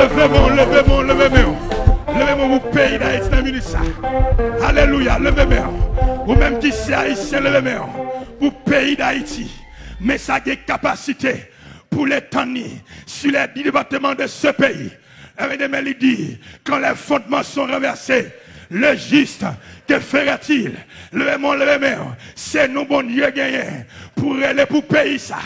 Levez-moi, levez-moi, levez-moi. Levez-moi mon pays d'Haïti dans minute ça. Alléluia, levez-moi. Ou même qui c'est haïtien, levez-moi. Pour pays d'Haïti. Mais ça a des capacités pour les tenir sur les 10 départements de ce pays. Et il dit, quand les fondements sont renversés, le juste, que fera-t-il? Levez-moi, levez-moi. C'est nous, bon Dieu, gagné pour aller pour pays ça.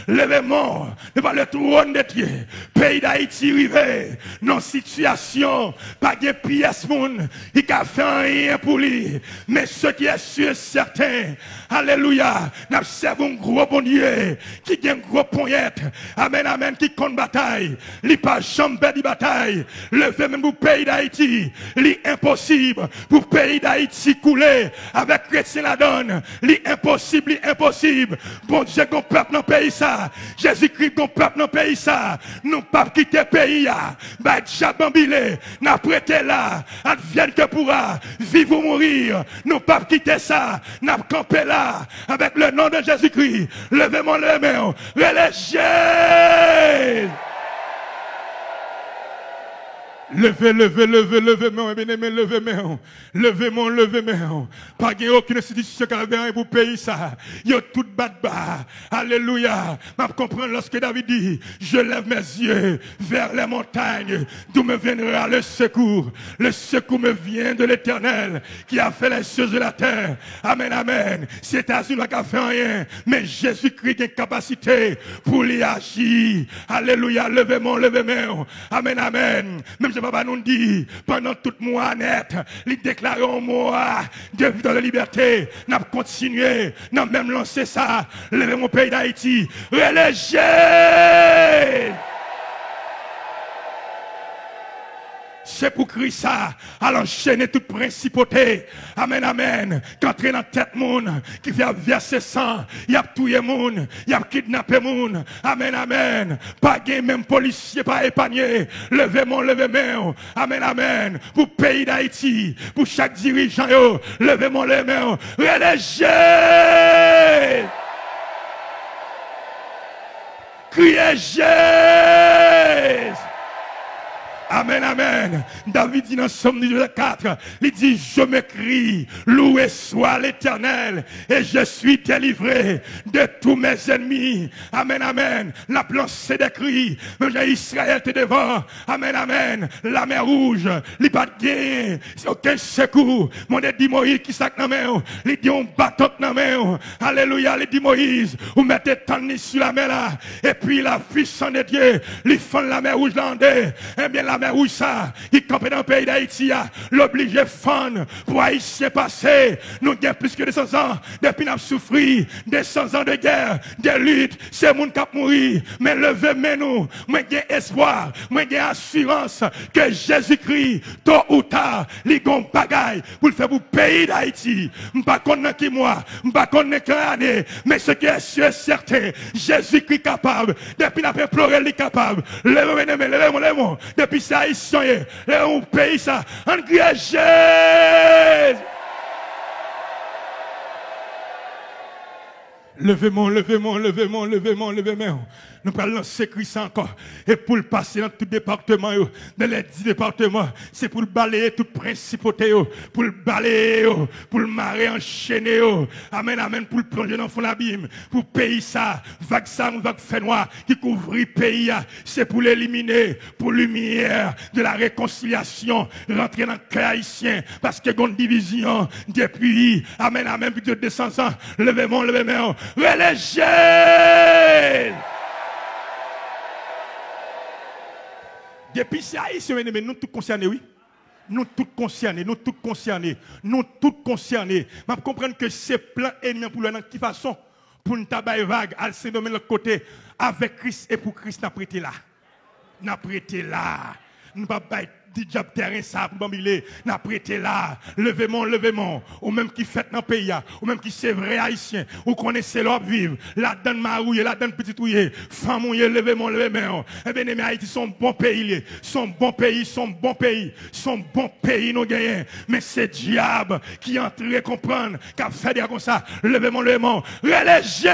Levez-moi devant le trône de Dieu. Pays d'Haïti rivé. Non situation. Pas de pièce moun. Il n'a fait rien pour lui. Mais ce qui est sûr et certain. Alléluia. Nous servons un gros bon Dieu. Qui a un gros poignette. Amen, amen. Qui compte bataille. Il n'a pas jamais de bataille. Levez même pour pays d'Haïti. Il impossible. Pour pays d'Haïti couler. Avec chrétien la donne. Il impossible. Impossible. Bon Dieu, qu'on peuple dans le pays ça. Jésus-Christ, qu'on peuple dans le pays ça. Nous pas quitter le pays là. Bah, Jabambilé, n'a prêté là. Advienne que pourra. Vivre ou mourir. Nous pas quitter ça. N'a campé là. Avec le nom de Jésus-Christ. Levez-moi les mains. Relâchez. Levez, levez, levez, levez, mon bien-aimé, levez, mon. Levez, mon, levez, mon. Pas qu'il y ait aucune institution qui a rien pour payer ça. Il y a tout bas. Alléluia. Je comprends lorsque David dit, je lève mes yeux vers les montagnes, d'où me viendra le secours. Le secours me vient de l'Éternel, qui a fait les choses de la terre. Amen, amen. C'est États-Unis qui a fait rien, mais Jésus-Christ a une capacité pour y agir. Alléluia. Levez, mon, levez, mon. Amen, amen. Même papa nous dit, pendant tout mois net, il déclare un mois de vie dans la liberté. Nous avons continué, nous avons même lancé ça. Levez mon pays d'Haïti. Relâchez! C'est pour Christ ça, à l'enchaîner toute principauté. Amen, amen. Qu'entrer dans la tête monde, qui fait verser sang, il y a tué monde, il y a kidnappé monde. Amen, amen. Pas gain même policier, pas épargné. Levez-moi, levez-moi. Amen, amen. Pour le pays d'Haïti, pour chaque dirigeant, levez-moi les mains. Relâchez! Criez Jésus! Amen, amen. David dit dans Somme 4, il dit, je me crie, loué soit l'Éternel, et je suis délivré de tous mes ennemis. Amen, amen. La lancé des cris, même Israël était devant. Amen, amen. La mer rouge, il n'y a pas de gain, aucun secours. Mon dit Moïse qui sac dans la main, il dit on bâton dans la main. Alléluia, il dit Moïse, vous mettez tant sur la mer là, et puis la puissance de Dieu, il fond la mer rouge là, eh bien la mer rouge ça, qui campait dans le pays d'Haïti, l'oblige fond pour Haïtien passer. Nous avons plus que 200 ans, depuis nous avons souffert, 200 ans de guerre, de lutte, c'est mon cap mourir. Mais levez-moi nous, moi j'ai espoir, moi j'ai assurance que Jésus-Christ, tôt ou tard, il y a un bagaille pour le faire pour le pays d'Haïti. Je ne sais pas qui moi, je ne sais pas quelle année, mais ce qui est sûr et certain, Jésus-Christ est capable, depuis nous avons imploré, il est capable. Levez-moi, depuis ça, haïtien, le pays ça, en Jésus. Levez-moi, levez-moi, levez-moi, levez-moi, levez-moi. Nous parlons lancer Christ encore. Et pour le passer dans tout département, dans les 10 départements, c'est pour le balayer toute principauté, pour le balayer, pour le marrer enchaîner. Amen, amen, pour le plonger dans le fond de l'abîme, pour payer ça, vague fait noir, qui couvre le pays, c'est pour l'éliminer, pour lumière de la réconciliation, rentrer dans le cœur haïtien, parce qu'il y a une division depuis, amen, amen, plus de 200 ans. Levez-moi, levez-moi, relâchez! Depuis ça, mais nous tous concernés, oui. Nous tous concernés, nous tous concernés, nous tous concernés. Je comprends que c'est plein ennemi pour le dans qui façon pour nous tabailler vague, à se nommer de l'autre côté, avec Christ et pour Christ, n'a prêté là. N'a prêté là. Nous ne pouvons pas dit job terrain ça pour m'ambiler, n'a prêté là, levez-moi, ou même qui fait dans le pays, ou même qui c'est vrai haïtien, ou connaissez l'homme vivre, la donne marouille, la donne petite ouille, femme ouille, levez-moi, eh bien, mais Haïti, son bon pays, son bon pays, nous gagnons, mais c'est diable qui entre et comprendre, qui a fait dire comme ça, levez-moi, relâchez!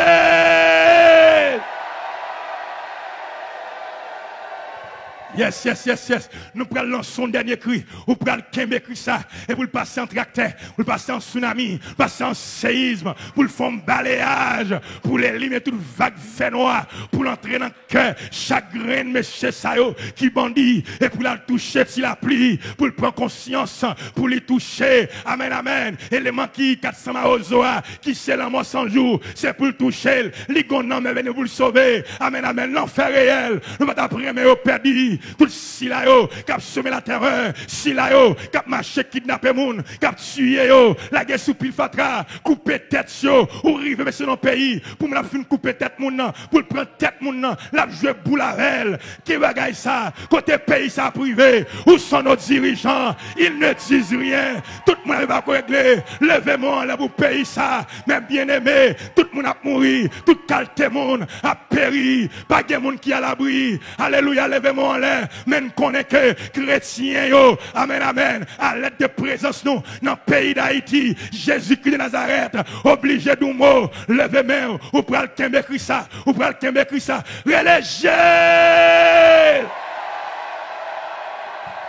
Yes, yes, yes, yes. Nous prenons lancer son dernier cri. Ou prenons le cri ça. Et pour le passer en tracteur, pour le passer en tsunami, passer en séisme, pour le faire un balayage, pour l'éliminer toute vague fait noir, pour l'entrer dans le cœur, chaque grain de monsieur Sayo qui bandit, et pour la toucher si la pluie, pour le prendre conscience, pour les toucher. Amen, amen. Élément qui 400 maozoa, qui c'est la mort 100 jours, c'est pour le toucher. Ligon mais venez vous le sauver. Amen, amen. L'enfer réel. Nous va t'apprendre, mais au perdu. Tout si là yo, qui a semé la terreur, si là yo, qui a marché, kidnappé moun, qui a tué yo, la guerre sous pile fatra, couper tête yo, ou rive sur nos pays, pour me la fin couper tête moun nan, pour le prendre tête moun nan, la jouer boule à elle, qui bagaille ça, côté pays ça privé, où sont nos dirigeants, ils ne disent rien, tout le monde va régler, levez-moi là pour pays ça, mais bien aimé, tout le monde a mouru, tout qualité monde a péri, pas de monde qui a l'abri, alléluia, levez-moi là. Mais nous connaissons que chrétiens, yo, amen, amen, à l'aide de présence, nous, dans le pays d'Haïti, Jésus-Christ de Nazareth, obligé d'un mot, levez main, ou pral le Kembe ça, ou pral le Kembe ça, relégez!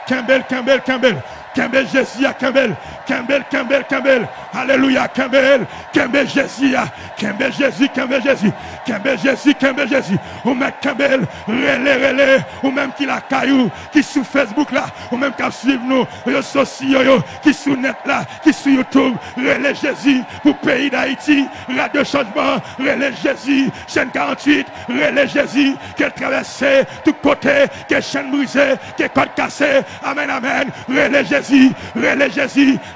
Kembel, Jésus, Kembel, alléluia, Kembel Jésus, ou même Kembel, relais, ou même qui la caillou, qui sur Facebook là, ou même qui suivent nous, les sociaux, qui sur net là, qui sur YouTube, relais Jésus, pour pays d'Haïti, Radio Changement, relais Jésus, chaîne 48, relais Jésus, qu'elle traversée, tout côté, qu'elle chaîne brisée, qu'elle code cassée, amen, amen, relais Jésus,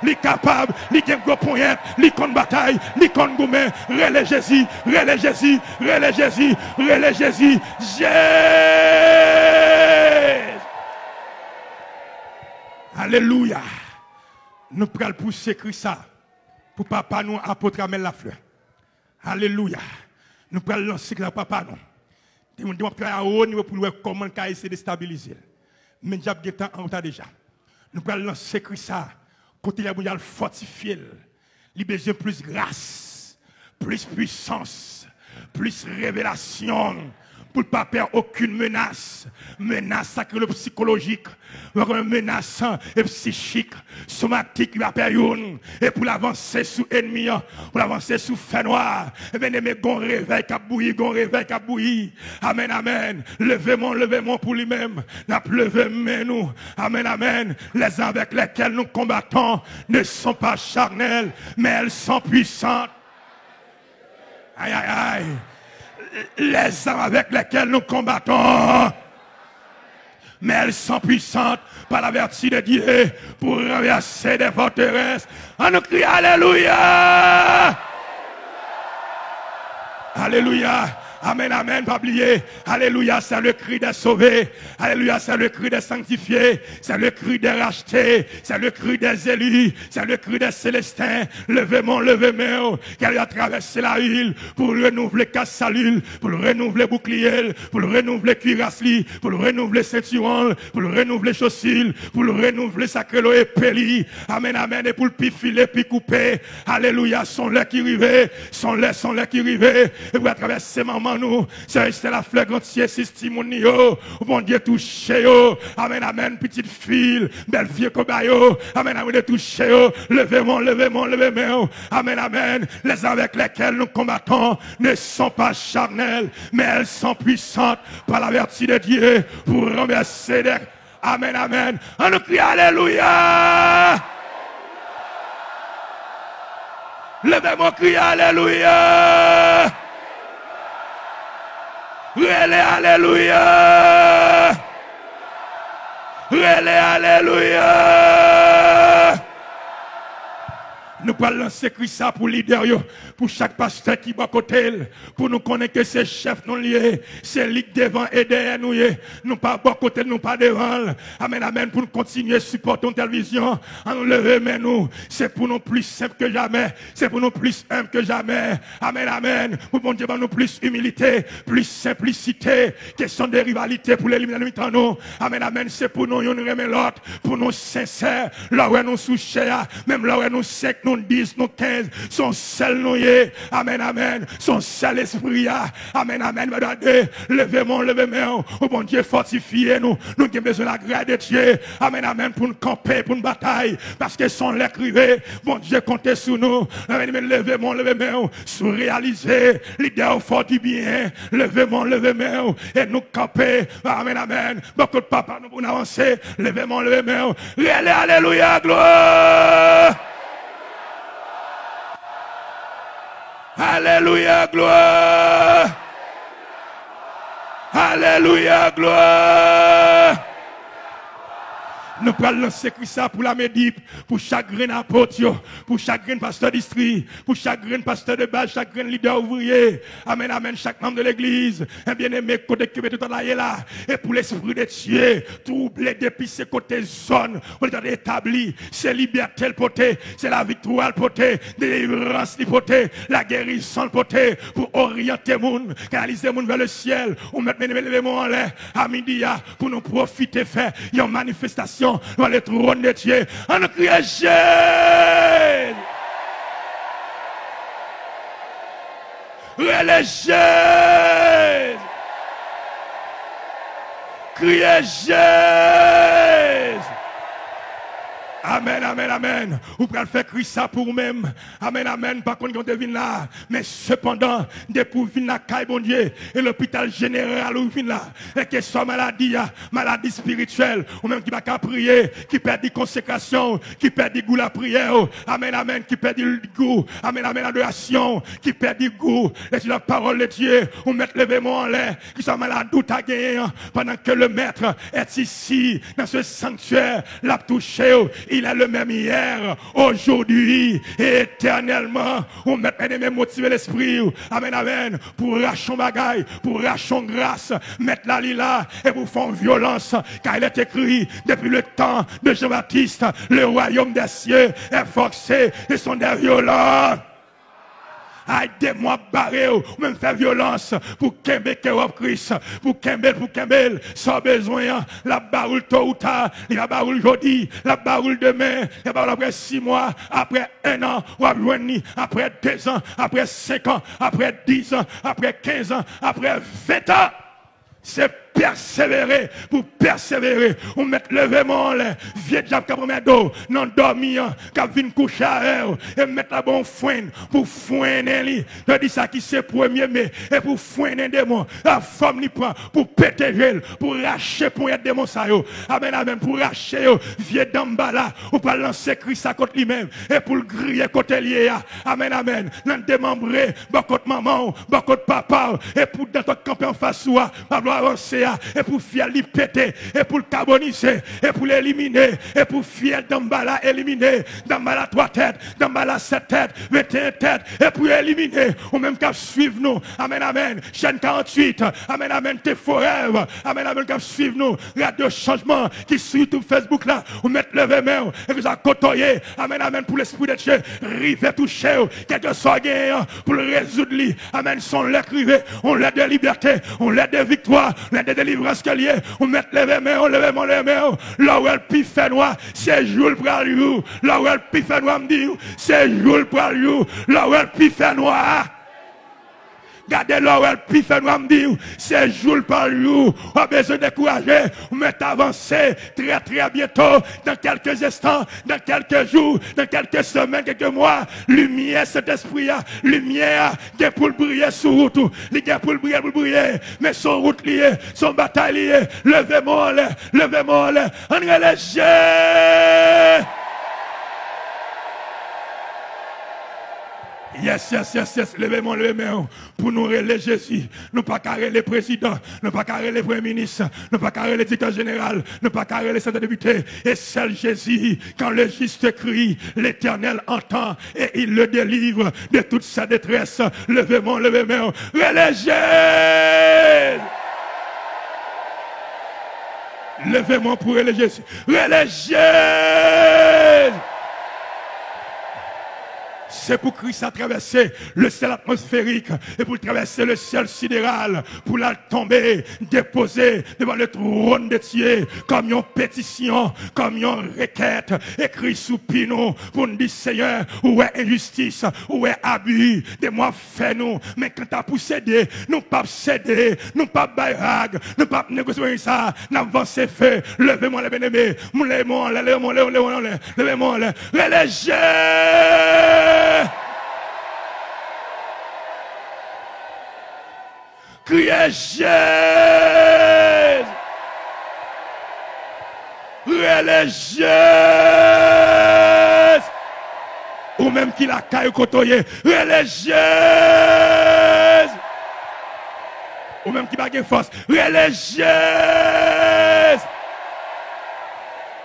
li capable, li gen gros poignet, li kon bataille, li kon goumé, relais Jésus, alléluia. Nous prenons pousser Christ ça, pour papa nous apôtre Amel la fleur. Alléluia. Nous prenons lancer la papa nous. Nous devons prendre à haut niveau pour voir comment on essayer de stabiliser. Mais nous avons temps en retard déjà. Nous prenons lancer Christ ça, côté la mondiale fortifié. Il a besoin de plus grâce, plus puissance, plus révélation. Pour ne pas perdre aucune menace sacrée psychologique, menace psychique, somatique, et pour l'avancer sous ennemi, pour l'avancer sous fait noir, et bien aimé, gon réveil qui a bouilli, amen, amen, levez-moi pour lui-même, n'a levé nous, amen, amen, les armes avec lesquelles nous combattons ne sont pas charnelles, mais elles sont puissantes. Aïe, aïe, aïe. Les armes avec lesquelles nous combattons, mais elles sont puissantes par la vertu de Dieu pour renverser des forteresses. On nous crie alléluia, alléluia. Amen, amen, pas oublier. Alléluia, c'est le cri des sauvés. Alléluia, c'est le cri des sanctifiés. C'est le cri des rachetés. C'est le cri des élus. C'est le cri des célestins. Levez-moi, qu'elle a traversé la île pour renouveler casse-salule, pour renouveler bouclier, pour renouveler cuirassli, pour renouveler ceinturon, pour renouveler chaussures, pour renouveler sacré et péli. Amen, amen, et pour le pifiler, puis couper. Alléluia, sont les qui rivaient, sont les qui rivaient. Et pour traverser maman nous, c'est la fleur entière, c'est Timonio, bon Dieu touché, amen, amen, petite fille, belle vieux cobayo, amen, amen, touché, levez-moi, amen, amen, les avec lesquelles nous combattons ne sont pas charnelles, mais elles sont puissantes par la vertu de Dieu pour renverser des... Amen, amen, on nous crie alléluia, levez-moi, crie alléluia. Alléluia. Nous pouvons lancer Christ pour leader, pour chaque pasteur qui va à côté, pour nous connaître que c'est chef non lié, c'est lui devant et derrière nous. Nous pas à côté, nous pas devant. Amen, amen, pour nous continuer à supporter la télévision, à nous lever, mais nous, c'est pour nous plus simple que jamais, c'est pour nous plus humble que jamais. Amen, amen, pour bon Dieu, nous plus humilité, plus simplicité, question de rivalité pour l'éliminer de nous. Amen, amen, c'est pour nous, nous remet l'autre, pour nous sincères, là où nous souchons, même là où nous sec, nous 10, nous 15, son seul nous y. Amen, amen. Son seul esprit. Amen, amen. Levez-moi, levez-moi. Oh bon Dieu, fortifiez nous. Nous avons besoin de la grâce de Dieu. Amen, amen. Pour nous camper, pour une bataille. Parce que son lait crivé. Bon Dieu, comptez sur nous. Amen, amen. Levez-moi, levez-moi. Sous réaliser l'idée au fort du bien. Levez-moi, levez-moi. Et nous camper. Amen, amen. Beaucoup de papa, nous pour avancer. Levez-moi, levez-moi. Alléluia, gloire. Alléluia, gloire. Alléluia, gloire. Nous prenons lancer ça pour la médip, pour chaque grain apôtre, pour chaque grain pasteur district, pour chaque grain pasteur de base, chaque grain leader ouvrier. Amen, amen, chaque membre de l'église. Un bien-aimé, côté qui est tout en là. Et pour l'esprit de Dieu, troubler depuis ces côtés zones, on est établi. C'est liberté le poté, c'est la victoire le poté, délivrance le poté, la guérison le poté, pour orienter les gens, canaliser les gens vers le ciel. On met les mots en l'air à midi pour nous profiter, faire une manifestation dans le trône de Dieu. On crie Jésus. Jésus. Criez Jésus. Amen, amen, amen. Vous pouvez faire crier ça pour vous-même. Amen, amen. Par contre, quand vous venez là. Mais cependant, depuis vous venez là, bon Dieu, et l'hôpital général où vous venez là, et que ce soit maladie spirituelle, ou même qui va qu'à prier, qui perd des consécrations, qui perd du goût la prière. Amen, amen. Qui perd du goût. Amen, amen, l'adoration, qui perd du goût. Et sur la parole de Dieu, on met l'événement en l'air, qui soit malade ou à gagner, pendant que le maître est ici, dans ce sanctuaire, l'a touché. Il est le même hier, aujourd'hui et éternellement. On met même motiver l'esprit. Amen, amen. Pour racher bagaille, pour racher grâce, mettre la lila et pour faire violence. Car il est écrit depuis le temps de Jean-Baptiste, le royaume des cieux est forcé et sont des violents. Aidez-moi barrer ou même faire violence pour Kembe Christ, pour Kembe, sans besoin, la baroule tôt ou tard, la baroule aujourd'hui, la baroule demain, la baroule après 6 mois, après 1 an, ou après 2 ans, après 5 ans, après 10 ans, après 15 ans, après 20 ans. C'est persévérer, pour persévérer. On met le vraiment là, vieux diable qui a d'eau, non dormir, qui vient coucher à elle, et mettre la bonne foin, pour foiner lui. Je dis ça qui c'est premier mai, et pour foiner des démons, la femme lui prend, pour péter gel, pour racher pour être démon ça yo. Amen, amen, pour racher yo, vieux d'ambala, ou pour lancer Christ à côté lui-même, et pour le griller côté lié. Amen, amen, l'en démembrer, beaucoup de maman, beaucoup de papa, et pour dans ton camp en face soi, avancer, et pour faire lui péter, et pour le carboniser, et pour l'éliminer, et pour faire d'embala éliminer, d'embala 3 têtes, d'embala 7 têtes, 21 têtes, et pour éliminer, ou même qu'à suivre nous, amen, amen, chaîne 48, amen, amen, t'es forever, amen, amen, qu'à suivre nous, radio changement, qui sur YouTube, Facebook là, ou mettre le main, et que ça côtoyer, amen, amen, pour l'esprit de Dieu, rive toucher, quelque soit gagnant, pour le résoudre, amen, son lait crivé, on l'a de liberté, on l'a de victoire, on de délivrance que lié, on met les mains, on lève les mains, là où elle piffe noir, c'est jour pour lui, là où elle piffe noir, me dit, c'est jour pour lui, là où elle piffe noir. Gardez là où elle piffe noir, me dit, c'est jour pour lui, on a besoin de décourager, on met avancer très très bientôt, dans quelques instants, dans quelques jours, dans quelques semaines, quelques mois, lumière cet esprit, lumière, qui est pour briller sur route, il est pour briller, mais son route liée, son bataille liée, levez-moi, on est léger. Yes, levez-moi, pour nous relayer Jésus. Nous pas carrer les présidents, nous pas carrer les premiers ministres, nous pas carrer les directeurs généraux, nous pas carrer les sénateurs députés. Et seul Jésus, quand le juste crie, l'Éternel entend et il le délivre de toute sa détresse. Levez-moi, relayer. Levez-moi pour relayer Jésus. Relayer. C'est pour Christ à traverser le ciel atmosphérique et pour traverser le ciel sidéral, pour la tomber, déposer devant le trône de Dieu comme une pétition, comme une requête, écrit sous pinou pour nous dire Seigneur, où est injustice, où est abus, de moi fais-nous. Mais quand t'as poussé, nous pas céder, nous pas baïrag, nous pas négocier ça, nous avancer fait, levez-moi les bien-aimés, levez-moi, reléger. Criez Jésus, reléger. Ou même qui la caille côtoyer, reléger. Ou même qui n'a pas de force, reléger.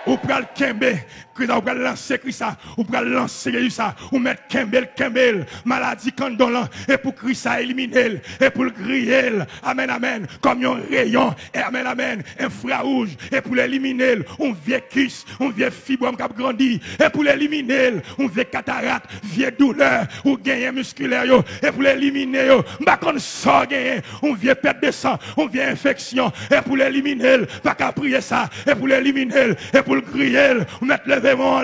Ou pral kembe, ou pral lancer Christa, ou pral lancer Jésus, ou mettre kembel, maladie candolan, et pour Christa éliminer, et pour le griller, amen, amen, comme un rayon, et amen, amen, infrarouge, et pour l'éliminer, on vieux kiss, on vieux fibrome qui a grandi, et pour l'éliminer, on vieux cataracte, vieux douleur, ou gagner musculaire, et pour l'éliminer, pas qu'on sort gagner, on vieux perte de sang, on vieux infection, et pour l'éliminer, pas qu'à prier ça, et pour l'éliminer, et pour le crier, on met levez-moi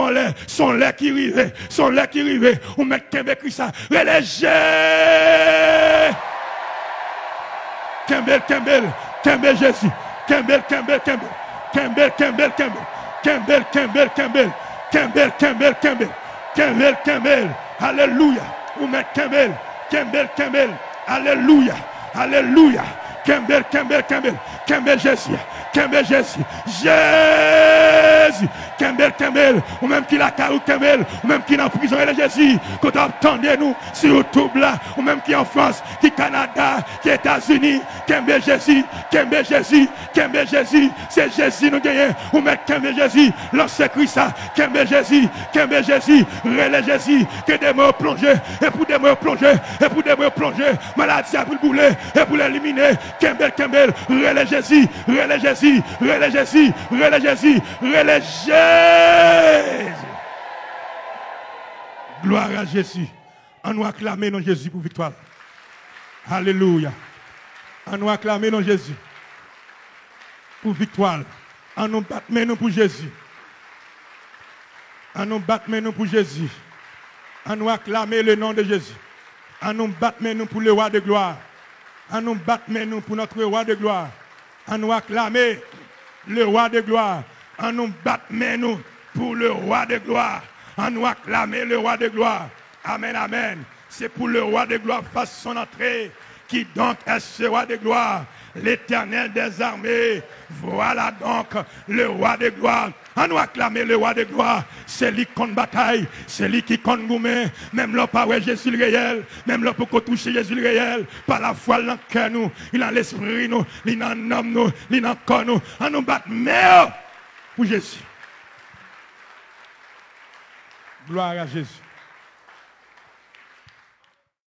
en l'air, son lait qui rive, on met Kembe Christa, reléger, Kembe Jésus, Kembe, alléluia, on met Kembe, alléluia, alléluia, Kembe Jésus, Jésus, Kembel, ou même qui la carou Kembel, ou même qui est en prison, et Jésus, quand on attendez nous sur YouTube là, ou même qui en France, qui Canada, qui États-Unis, Kembel Jésus, c'est Jésus nous gagnons, ou même Kembel Jésus, lancez Christa, Kembel Jésus, relais Jésus, que des mots plongés, et pour des mots plongés, maladie pour le bouler, et pour l'éliminer, Kembel, relais Jésus, gloire à Jésus. On nous acclamer dans Jésus pour victoire. Alléluia. On nous acclamer dans Jésus pour victoire. On nous battre nous pour Jésus. On nous battre nous pour Jésus. On nous acclamer le nom de Jésus. On nous battre nous pour le roi de gloire. On nous battre nous pour notre roi de gloire. On nous acclamer le roi de gloire. On nous battre nous pour le roi de gloire. On nous acclamer le roi de gloire. Amen, amen. C'est pour le roi de gloire fasse son entrée. Qui donc est ce roi de gloire? L'Éternel des armées. Voilà donc le roi de gloire. On nous acclamer le roi de gloire. C'est lui qui compte bataille. C'est lui qui compte gourmet. Même là, pas Jésus le réel. Même là, pour toucher Jésus le réel. Par la foi, dans le cœur nous. Il a l'esprit nous. Il a l'âme nous. Il a le corps nous. On nous bat mais pour Jésus. Gloire à Jésus.